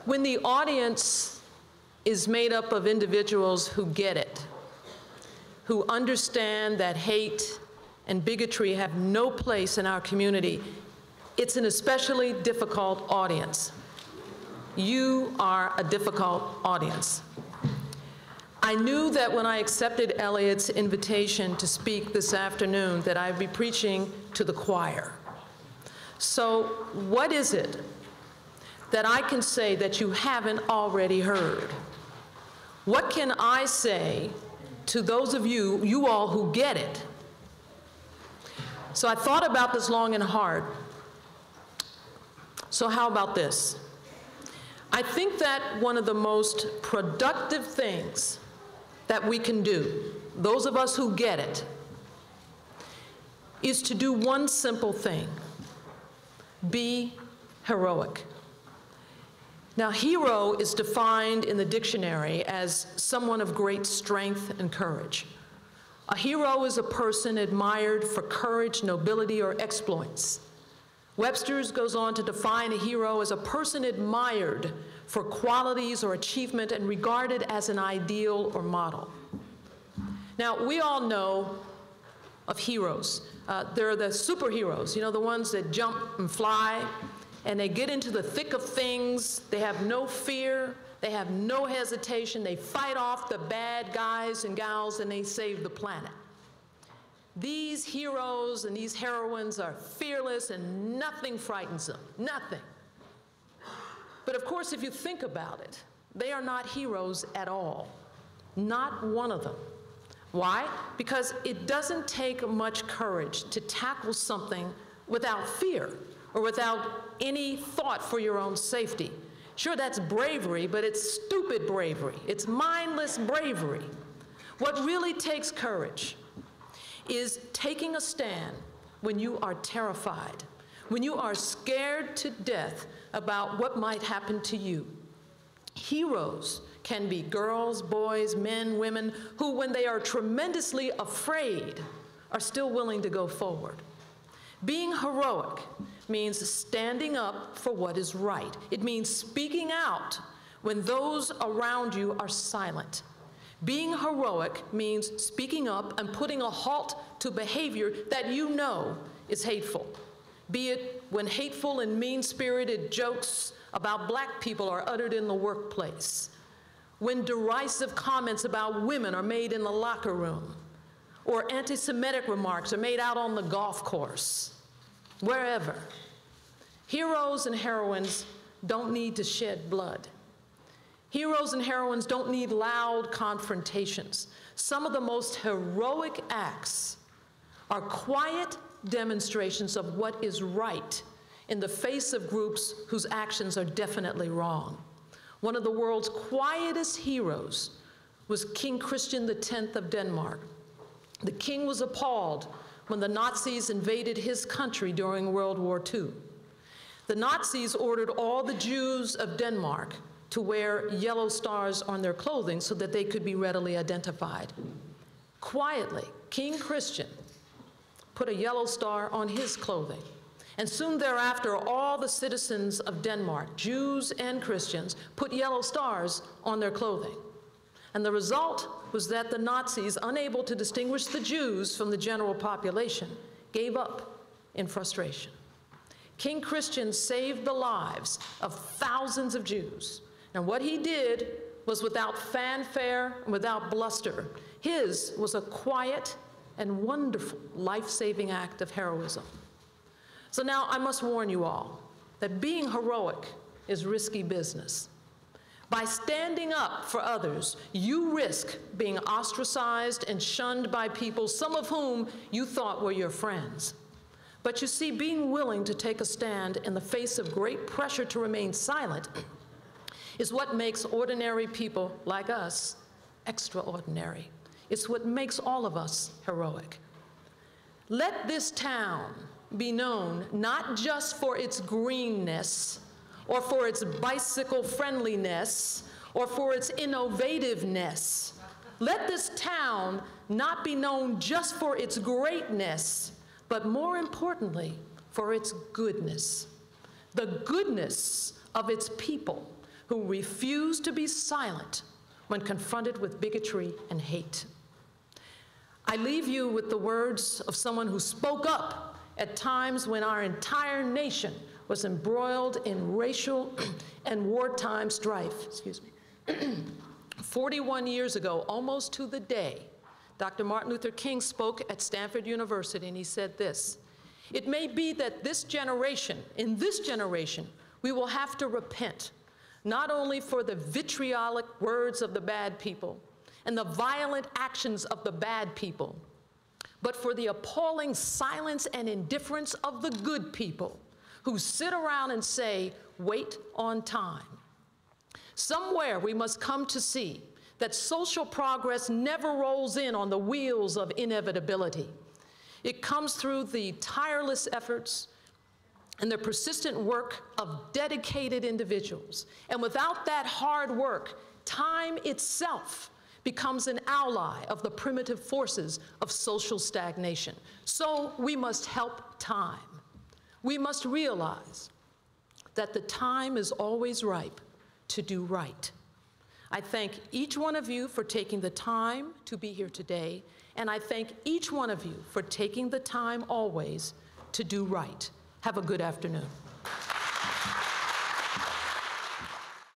When the audience is made up of individuals who get it, who understand that hate and bigotry have no place in our community, it's an especially difficult audience. You are a difficult audience. I knew that when I accepted Elliot's invitation to speak this afternoon that I'd be preaching to the choir. So what is it that I can say that you haven't already heard? What can I say to those of you all who get it? So I thought about this long and hard. So how about this? I think that one of the most productive things that we can do, those of us who get it, is to do one simple thing: be heroic. Now, hero is defined in the dictionary as someone of great strength and courage. A hero is a person admired for courage, nobility, or exploits. Webster's goes on to define a hero as a person admired for qualities or achievement and regarded as an ideal or model. Now, we all know of heroes. There are the superheroes, you know, the ones that jump and fly, and they get into the thick of things. They have no fear. They have no hesitation. They fight off the bad guys and gals, and they save the planet. These heroes and these heroines are fearless, and nothing frightens them, nothing. But of course, if you think about it, they are not heroes at all, not one of them. Why? Because it doesn't take much courage to tackle something without fear or without any thought for your own safety. Sure, that's bravery, but it's stupid bravery. It's mindless bravery. What really takes courage is taking a stand when you are terrified, when you are scared to death about what might happen to you. Heroes can be girls, boys, men, women, who, when they are tremendously afraid, are still willing to go forward. Being heroic means standing up for what is right. It means speaking out when those around you are silent. Being heroic means speaking up and putting a halt to behavior that you know is hateful, be it when hateful and mean-spirited jokes about black people are uttered in the workplace, when derisive comments about women are made in the locker room, or anti-Semitic remarks are made out on the golf course, wherever. Heroes and heroines don't need to shed blood. Heroes and heroines don't need loud confrontations. Some of the most heroic acts are quiet demonstrations of what is right in the face of groups whose actions are definitely wrong. One of the world's quietest heroes was King Christian X of Denmark. The king was appalled when the Nazis invaded his country during World War II. The Nazis ordered all the Jews of Denmark to wear yellow stars on their clothing so that they could be readily identified. Quietly, King Christian put a yellow star on his clothing. And soon thereafter, all the citizens of Denmark, Jews and Christians, put yellow stars on their clothing. And the result was that the Nazis, unable to distinguish the Jews from the general population, gave up in frustration. King Christian saved the lives of thousands of Jews. And what he did was without fanfare and without bluster. His was a quiet and wonderful life-saving act of heroism. So now I must warn you all that being heroic is risky business. By standing up for others, you risk being ostracized and shunned by people, some of whom you thought were your friends. But you see, being willing to take a stand in the face of great pressure to remain silent is what makes ordinary people like us extraordinary. It's what makes all of us heroic. Let this town be known not just for its greenness, or for its bicycle friendliness, or for its innovativeness. Let this town not be known just for its greatness, but more importantly, for its goodness. The goodness of its people, who refuse to be silent when confronted with bigotry and hate. I leave you with the words of someone who spoke up at times when our entire nation was embroiled in racial and wartime strife. 41 years ago, almost to the day, Dr. Martin Luther King spoke at Stanford University, and he said this: "It may be that in this generation, we will have to repent, not only for the vitriolic words of the bad people and the violent actions of the bad people, but for the appalling silence and indifference of the good people who sit around and say, 'Wait on time.' Somewhere we must come to see that social progress never rolls in on the wheels of inevitability. It comes through the tireless efforts and the persistent work of dedicated individuals. And without that hard work, time itself becomes an ally of the primitive forces of social stagnation. So we must help time. We must realize that the time is always ripe to do right." I thank each one of you for taking the time to be here today, and I thank each one of you for taking the time always to do right. Have a good afternoon.